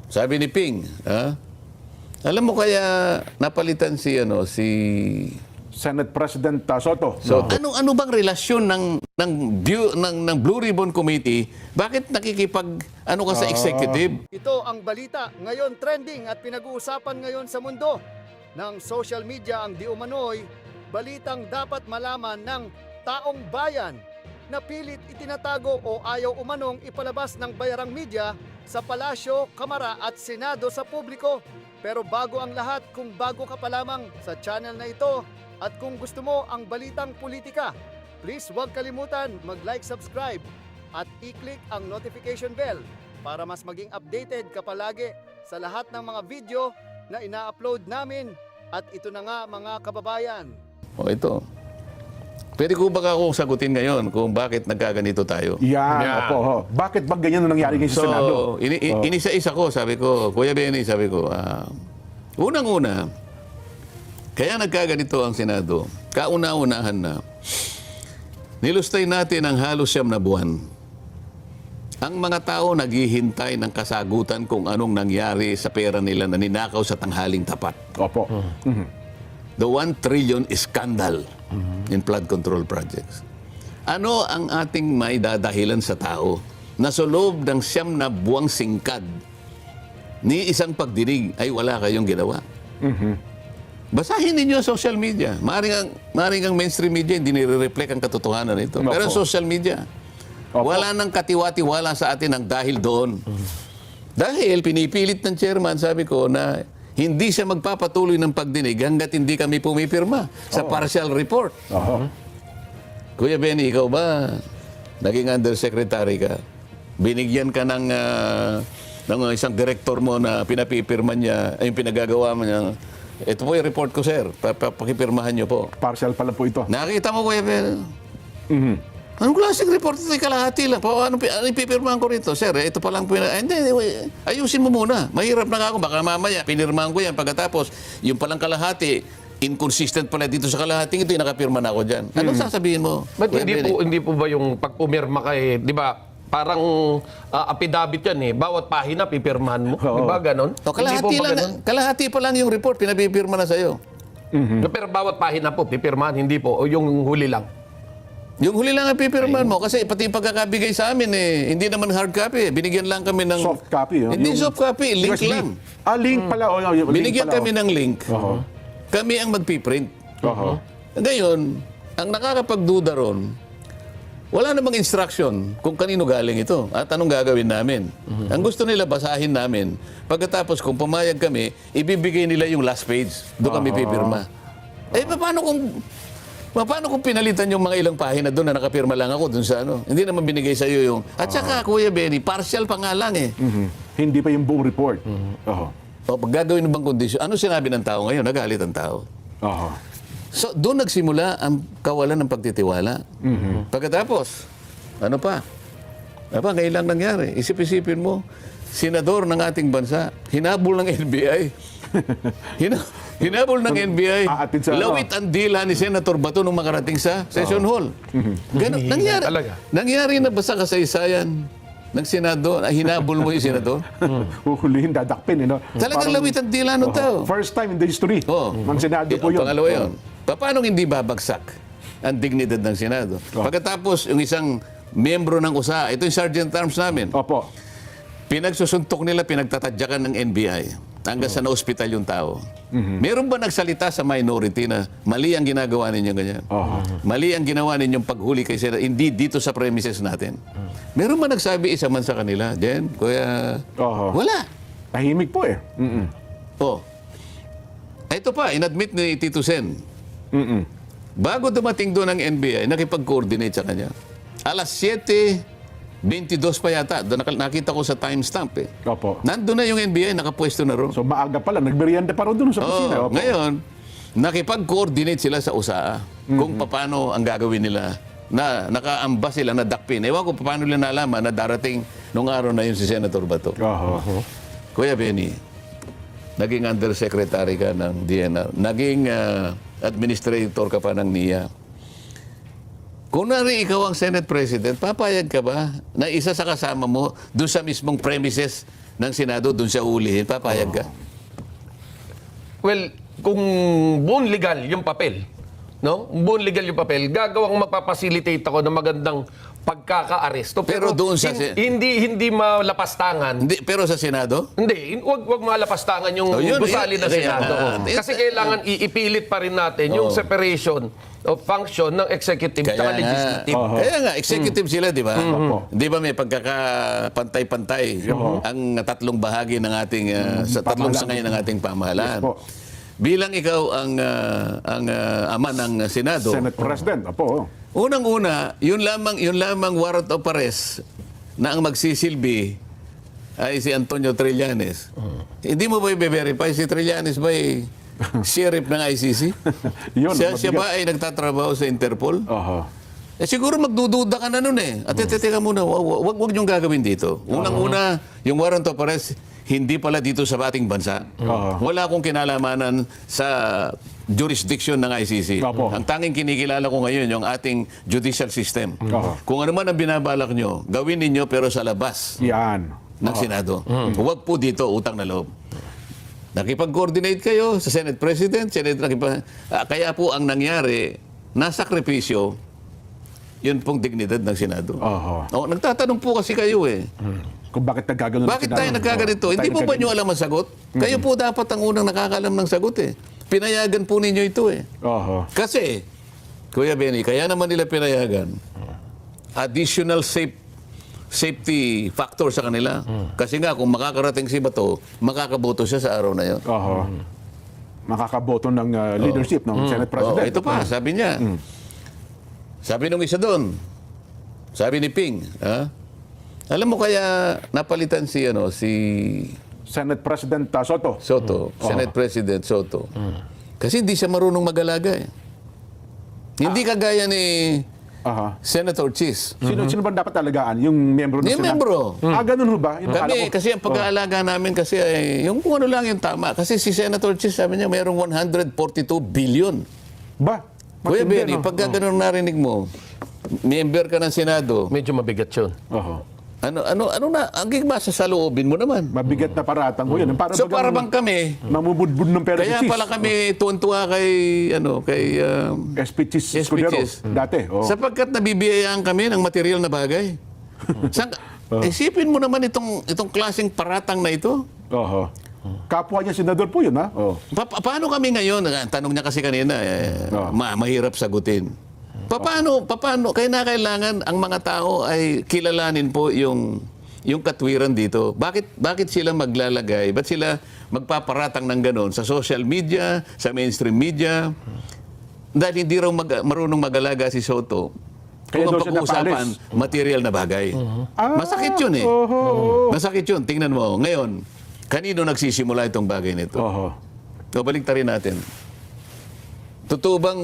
Sabi ni Ping, alam mo kaya napalitan si Senate President Soto. ano bang relasyon ng Blue Ribbon Committee? Bakit nakikipag ka sa executive? Ito ang balita ngayon trending at pinag-uusapan ngayon sa mundo ng social media ang di umano'y balitang dapat malaman ng taong bayan na pilit itinatago o ayaw umanong ipalabas ng bayarang media sa Palasyo, Kamara at Senado sa publiko. Pero bago ang lahat, kung bago ka pa lamang sa channel na ito at kung gusto mo ang balitang politika, please huwag kalimutan mag-like, subscribe at i-click ang notification bell para mas maging updated ka palagi sa lahat ng mga video na ina-upload namin. At ito na nga mga kababayan. Ito. Pwede ko ba akong sagutin ngayon kung bakit nagkaganito tayo? Yan, opo. Ho. Bakit ba ganyan na nangyari ngayon sa Senado? Inisa-isa ko, sabi ko, Kuya Benny, sabi ko, unang-una, kaya nagkaganito ang Senado, kauna-unahan na, nilustay natin ang halos 9 na buwan. Ang mga tao naghihintay ng kasagutan kung anong nangyari sa pera nila na ninakaw sa tanghaling tapat. Opo. The 1 trillion scandal in flood control projects. Ano ang ating maidadahilan sa tao na sa loob ng 9 na buwang singkad ni isang pagdinig ay wala kayong ginawa? Basahin ninyo ang social media. Maring ang mainstream media hindi nire-reflect ang katotohanan nito. Pero ang social media, wala nang katiwa-tiwala sa atin ang dahil doon. Dahil pinipilit ng chairman, sabi ko, na hindi siya magpapatuloy ng pagdinig hanggat hindi kami pumipirma sa partial report. Kuya Benny, ikaw ba naging undersecretary ka? Binigyan ka ng isang director mo na pinapipirma niya, yung pinagagawa mo niya. Ito po yung report ko, sir. Pakipirmahan niyo po. Partial pala po ito. Nakita mo, Kuya Benny? Anong klaseng report ito? Kalahati lang. Anong ipipirmahan ko rito? Sir, ito palang hindi, ayusin mo muna. Mahirap na ako. Baka mamaya, pinirmahan ko yan. Pagkatapos, yung palang kalahati, inconsistent pala dito sa kalahating ito, yung nakapirma na ako dyan. Anong sasabihin mo? But hindi po ba yung pagpumirma kay, di ba, parang affidavit yan eh. Bawat pahina, pipirmahan mo. Di ba ganon? Kalahati pa lang yung report, pinapipirma na sa'yo. Pero bawat pahina po, pipirmahan, hindi po. O yung huli lang. Yung huli lang ang pipirmahan mo kasi pati yung pagkakabigay sa amin hindi naman hard copy. Binigyan lang kami ng Soft copy. Hindi soft copy, link USB. lang. Link pala. Binigyan kami ng link. Kami ang magpiprint. Ngayon, ang nakakapagduda ron, wala namang instruction kung kanino galing ito at anong gagawin namin. Ang gusto nila basahin namin. Pagkatapos kung pumayag kami, ibibigay nila yung last page. Doon kami pipirma. Paano kung pinalitan yung mga ilang pahina doon na nakapirma lang ako doon sa ano? Hindi naman binigay sa iyo yung... At saka, Kuya Benny, partial pa nga lang eh. Hindi pa yung buong report. O, pag gagawin ng bang kondisyon, ano sinabi ng tao ngayon? Nagalit ang tao. So, doon nagsimula ang kawalan ng pagtitiwala. Pagkatapos, ano pa? Ngayon lang nangyari. Isip-isipin mo, senador ng ating bansa, hinabol ng NBI. Hinabol ng NBI, lawit ang dila ni Senator Bato nung makarating sa session hall. Ganun, nangyari na ba sa kasaysayan ng Senado na hinabol mo yung Senador? Huhulihin, dadakpin. Talagang lawit ang dila ng tao. First time in the history ng Senado po yun. Pangalawa yun. Paano hindi babagsak ang dignidad ng Senado? Pagkatapos, yung isang miyembro ng USA, ito yung Sergeant Arms namin. Opo. Pinagsusuntok nila, pinagtatadyakan ng NBI hanggang sa na-hospital yung tao. Meron ba nagsalita sa minority na mali ang ginagawa ninyo ganyan? Mali ang ginawa ninyong paghuli kay Senador, hindi dito sa premises natin. Meron ba nagsabi isa man sa kanila? Jen, Kuya? Wala. Tahimik po eh. Ito pa, inadmit ni Tito Sen. Bago dumating doon ang NBI, nakipag-coordinate sa kanya. Alas 7:22 pa yata. Nakita ko sa timestamp eh. Opo. Nandun na yung NBI, nakapwesto na ron. So maaga pala, nagmerienda pa rin doon sa kusina. Ngayon, nakipag-coordinate sila sa USAA kung paano ang gagawin nila na nakaamba sila na dakpin. Ewan ko paano nila nalaman na darating nung araw na yun si Senator Bato. Kuya Benny, naging undersecretary ka ng DNR, naging administrator ka pa ng NIA. Kung nari ikaw ang Senate President, papayag ka ba na isa sa kasama mo doon sa mismong premises ng Senado doon sa ulihin, papayag ka? Well, kung buong legal yung papel, no? Buong legal yung papel, gagawang magpapacilitate ako ng magandang pagkaka-aresto. Pero doon sa- hindi malapastangan. Hindi, pero sa Senado? Hindi, wag malapastangan yung Oh, yun, gusali yun. na Senado. Kaya, Kasi kailangan ipilit pa rin natin yung separation of function ng executive at Kaya nga, legislative. kaya nga, executive sila, di ba? Di ba may pagkakapantay-pantay ang tatlong bahagi ng ating, sa tatlong sangay ng ating pamahalaan. Yes po. Bilang ikaw ang ama ng Senado, Senate President. Opo. unang-una, yun lamang warrant of arrest na ang magsisilbi ay si Antonio Trillanes. Hindi mo ba i-verify si Trillanes ba sheriff ng ICC? Yun, siya mabigat. ba ay nagtatrabaho sa Interpol? Oho. Siguro magdududa ka na nun eh. At teka muna, wag niyong gagawin dito. Unang-una, yung warrant of arrest, hindi pala dito sa ating bansa. Wala akong kinalamanan sa jurisdiction ng ICC. Opo. Ang tanging kinikilala ko ngayon, yung ating judicial system. Oho. Kung ano man ang binabalak nyo, gawin ninyo pero sa labas Yan. ng Senado. Huwag po dito, utang na loob. Nakipag-coordinate kayo sa Senate President, kaya po ang nangyari, nasakripisyo, yun pong dignidad ng Senado. Oho. Nagtatanong po kasi kayo eh. Kung bakit nagkaganon Bakit tayo nagkaganito? Hindi po ba nyo alam ang sagot? Kayo po dapat ang unang nakakalam ng sagot eh. Pinayagan po ninyo ito eh. Oho. Kasi, Kuya Benny, kaya naman nila pinayagan, additional safety factor sa kanila. Kasi nga, kung makakarating si Bato, makakaboto siya sa araw na yun. Oho. Makakaboto ng leadership ng Senate President. Ito pa, sabi niya. Sabi nung isa doon, sabi ni Ping, alam mo kaya napalitan si Senate President Soto. Soto, Senate President Soto. Kasi hindi siya marunong mag-alaga eh. Hindi kagaya ni Aha. Senator Chis. Sino ba dapat talagaan? Yung membro ng Yung Senado? membro. Ganun ho ba? Yung akala Kami, ko- kasi ang pag-aalaga namin kasi ay, yung kung ano lang yung tama. Kasi si Senator Chis, sabi niya, mayroong 142 billion. Ba? Kuya Matindi, Benny, no? pagka ganun narinig mo, member ka ng Senado, Medyo mabigat yun. Oho. ano na, ang gigmasa sa loobin mo naman. Mabigat na paratang ho yan. So para bang kami, mamubudbud ng pera kaya si Chis. pala kami tuwan-tuwa kay SP Chis SP Escudero. Chis. Dati. Oh. sapagkat nabibiyayaan kami ng material na bagay. Isipin mo naman itong klaseng paratang na ito. Oho. Kapwa niya senador po yun, ha? Oh. Paano kami ngayon? Tanong niya kasi kanina, mahirap sagutin. Paano? Kaya kailangan ang mga tao ay kilalanin po yung katwiran dito. Bakit sila maglalagay? Ba't sila magpaparatang ng ganon sa social media, sa mainstream media? Dahil hindi raw marunong mag-alaga si Soto. Kaya Kung ang daw siya pag-uusapan, material na bagay. Masakit yun eh. Masakit yun. Tingnan mo. Ngayon, kanino nagsisimula itong bagay nito? Oho. So, baliktarin natin. Totoo bang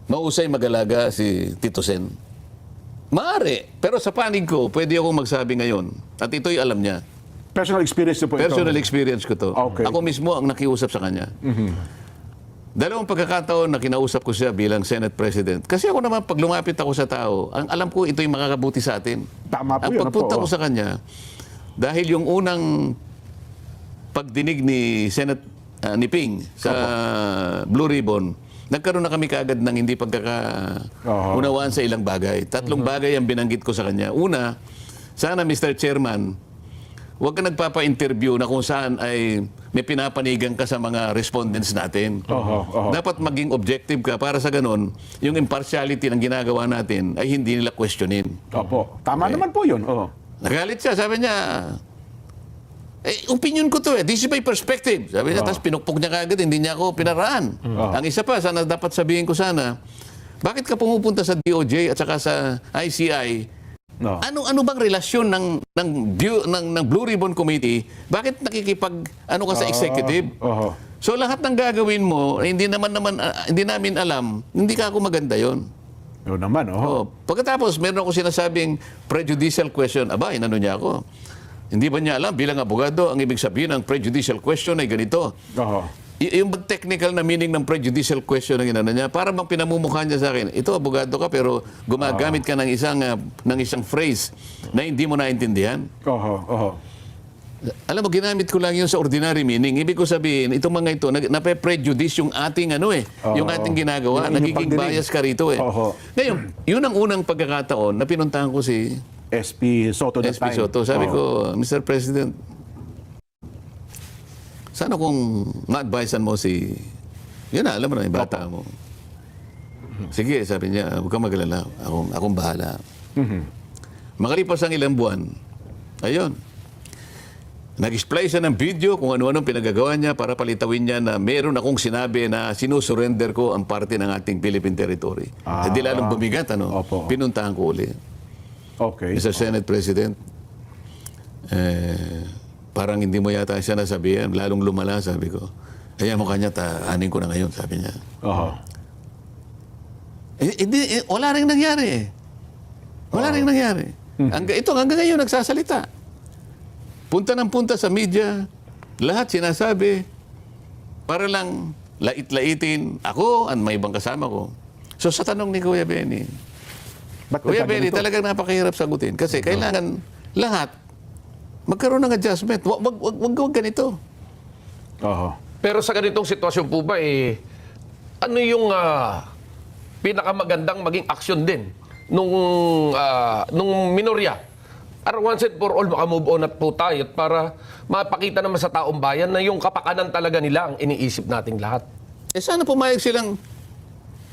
mausay mag-alaga si Tito Sen? Maaari. Pero sa panig ko, pwede akong magsabi ngayon. At ito'y alam niya. Personal experience niyo po ito. Personal experience ko to. Okay. Ako mismo ang nakiusap sa kanya. Dalawang pagkakataon na kinausap ko siya bilang Senate President. Kasi ako naman, pag lumapit ako sa tao, ang alam ko ito'y makakabuti sa atin. Tama po Ang yun. pagpunta Opo. ko sa kanya, dahil yung unang pagdinig ni ni Ping sa Blue Ribbon, nagkaroon na kami kaagad ng hindi pagkakaunawaan sa ilang bagay. Tatlong bagay ang binanggit ko sa kanya. Una, sana Mr. Chairman, huwag ka nagpapa-interview na kung saan ay may pinapanigan ka sa mga respondents natin. Oho. Dapat maging objective ka para sa ganon, yung impartiality ng ginagawa natin ay hindi nila questionin. Opo. Tama naman po yun. Oho. Nagalit siya, sabi niya, opinion ko to eh. This is my perspective. Sabi niya, tapos pinukpok niya kagad, hindi niya ako pinaraan. Ang isa pa, sana dapat sabihin ko sana, bakit ka pumupunta sa DOJ at saka sa ICI? No. Ano bang relasyon ng Blue Ribbon Committee? Bakit nakikipag ka sa executive? Oho. So lahat ng gagawin mo, hindi namin alam, hindi ka ako maganda 'yon. Yun naman, oho. Pagkatapos, meron ako sinasabing prejudicial question. Aba, inano niya ako. Hindi ba niya alam bilang abogado, ang ibig sabihin ng prejudicial question ay ganito. Oho. Yung technical na meaning ng prejudicial question ng inano niya, para bang pinamumukha niya sa akin, ito abogado ka pero gumagamit ka ng isang phrase na hindi mo naintindihan. Oho. Oho. Alam mo, ginamit ko lang yun sa ordinary meaning. Ibig ko sabihin, itong mga ito, nape-prejudice yung ating yung ating ginagawa. Yung Nagiging pagdinig. bias ka rito eh. Oho. Ngayon, yun ang unang pagkakataon na pinuntahan ko si SP Soto that SP time. Soto. Sabi Oo. ko, Mr. President, sana kung ma-advisean mo si... Yun na, alam mo na, yung bata mo. Sige, sabi niya, huwag kang magalala. Akong bahala. Makalipas ang ilang buwan, ayun, nag-splice siya ng video kung ano-anong pinagagawa niya para palitawin niya na meron akong sinabi na sinusurrender ko ang parte ng ating Philippine territory. Hindi lalong bumigat, ano? Opo. Pinuntahan ko uli. Okay. Mr. Senate President, parang hindi mo yata siya nasabihan, lalong lumala, sabi ko. Kaya mo kanya, anin ko na ngayon, sabi niya. Oho. Wala rin nangyari. Wala rin nangyari. Hanggang ngayon nagsasalita. Punta ng punta sa media, lahat sinasabi, para lang lait-laitin ako at may ibang kasama ko. So sa tanong ni Kuya Benny, Ba't Kuya nagkaganito? Benny, talagang napakahirap sagutin kasi kailangan lahat magkaroon ng adjustment. Wag ganito. Oho. Pero sa ganitong sitwasyon po ba, ano yung pinakamagandang maging aksyon din nung minorya? Para once and for all, makamove on at po tayo para mapakita naman sa taong bayan na yung kapakanan talaga nila ang iniisip nating lahat. Sana pumayag silang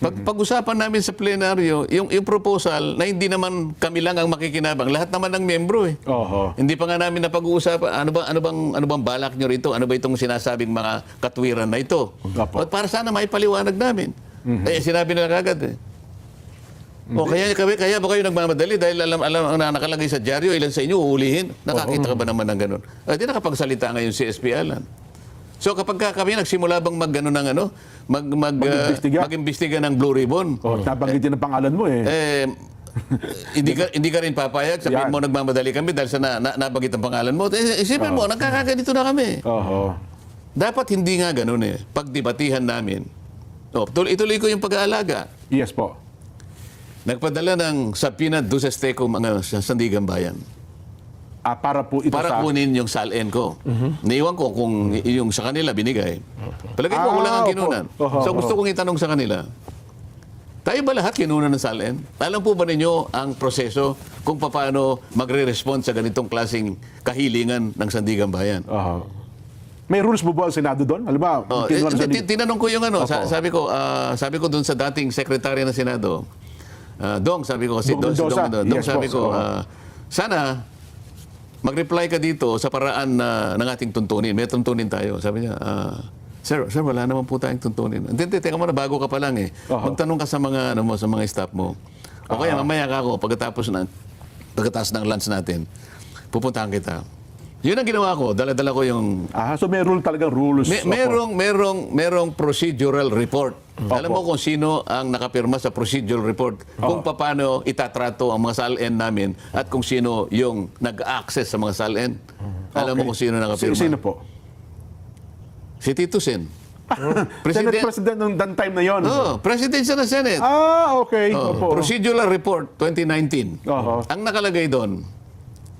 pag-usapan namin sa plenaryo, yung proposal na hindi naman kami lang ang makikinabang, lahat naman ng membro eh. Oho. Hindi pa nga namin napag-uusapan, ano bang balak nyo rito? Ano ba itong sinasabing mga katwiran na ito? Opo. At para sana maipaliwanag namin. Sinabi nila kagad eh. O kaya ba kayo nagmamadali dahil alam ang nakalagay sa dyaryo, ilan sa inyo uulihin? Nakakita ka ba naman ng ganun? Di nakapagsalita ngayon si SP Alan. So kapag kami nagsimula bang mag-imbestiga ng Blue Ribbon, Nabanggit din ang pangalan mo eh. hindi ka rin papayag, sabihin mo nagmamadali kami dahil sa nabanggit ang pangalan mo. Isipin mo, nagkakaganito na kami. Oho. Dapat hindi nga ganun eh. Pagdebatihan namin. Ituloy ko yung pag-aalaga. Yes po. Nagpadala ng subpoena dos Azteco sa Sandigan Bayan Para po ito para sa... kunin yung SALN ko. Naiwan ko kung yung sa kanila binigay. Palagay ko wala ang kinunan. Oho. So gusto kong itanong sa kanila, tayo ba lahat kinunan ng SALN? Alam po ba ninyo ang proseso kung paano magre-respond sa ganitong klaseng kahilingan ng Sandigan Bayan? Oho. May rules mo ba ang Senado doon? Alam ba? Tinanong ko yung sabi ko doon sa dating sekretary ng Senado, Dong, sabi ko, kasi Dong Mendoza. Dong, Yes, sabi boss. ko, sana mag-reply ka dito sa paraan ng ating tuntunin. May tuntunin tayo. Sabi niya, Sir, wala naman po tayong tuntunin. Hindi, teka muna, bago ka pa lang eh. Magtanong ka sa mga, sa mga staff mo. O kaya mamaya ka ako, pagkatapos ng lunch natin, pupuntahan kita. Yun ang ginawa ko. Dala-dala ko yung... So may talagang rules. Merong procedural report. Alam mo kung sino ang nakapirma sa procedural report, kung paano itatrato ang mga SALN namin at kung sino yung nag-access sa mga SALN. Alam mo kung sino nakapirma? Sino po? Si Tito Sen. Senate President nung time na yon. President siya ng Senate. Okay. Opo. Procedural report 2019. Oho. Ang nakalagay doon,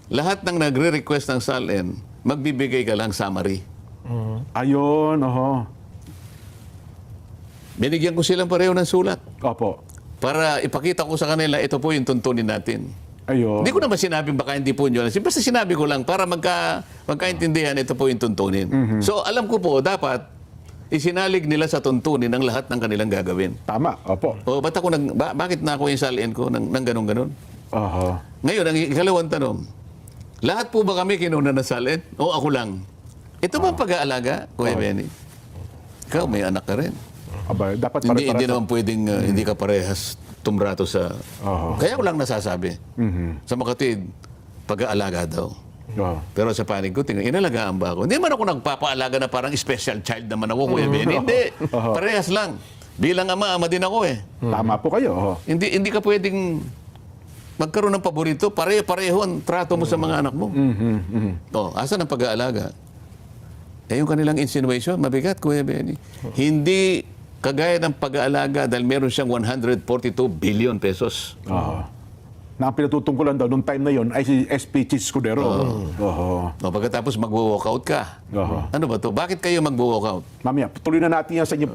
lahat ng nagre-request ng SALN, magbibigay ka lang summary. Ayun, oho. Binigyan ko silang pareho ng sulat Opo. para ipakita ko sa kanila, ito po yung tuntunin natin. Ayun. Hindi ko naman sinabing baka hindi po nyo. Basta sinabi ko lang para magkaintindihan, ito po yung tuntunin. So alam ko po, dapat isinalig nila sa tuntunin ang lahat ng kanilang gagawin. Tama, opo. Bakit na ako yung SALN ko ng ganun-ganun? Oho. Ngayon, ang ikalawang tanong, lahat po ba kami kinuna ng SALN? O ako lang? Ito ba pag-aalaga, Kuya Benny? Ikaw, may anak ka rin. Aba, dapat Hindi naman pwedeng hindi ka parehas tumrato sa... Oho. Kaya ko lang nasasabi. Sa makatid, pag-aalaga daw. Oho. Pero sa panig ko, inalagaan ba ako? Hindi man ako nagpapaalaga na parang special child naman ako, Kuya Benny. Hindi. Parehas lang. Bilang ama din ako eh. Tama po kayo. Oho. Hindi ka pwedeng magkaroon ng paborito. Pare-pareho ang trato mo sa mga anak mo. Asan ang pag-aalaga? Yung kanilang insinuation, mabigat, Kuya Benny. Hindi kagaya ng pag-aalaga dahil meron siyang 142 billion pesos. Oho. na ang pinatutungkulan daw nung time na yon ay si SP Chis Escudero. Oho. O pagkatapos mag-walkout ka. Oho. Ano ba to? Bakit kayo mag-walkout? Mamaya, tuloy na natin yan sa inyo.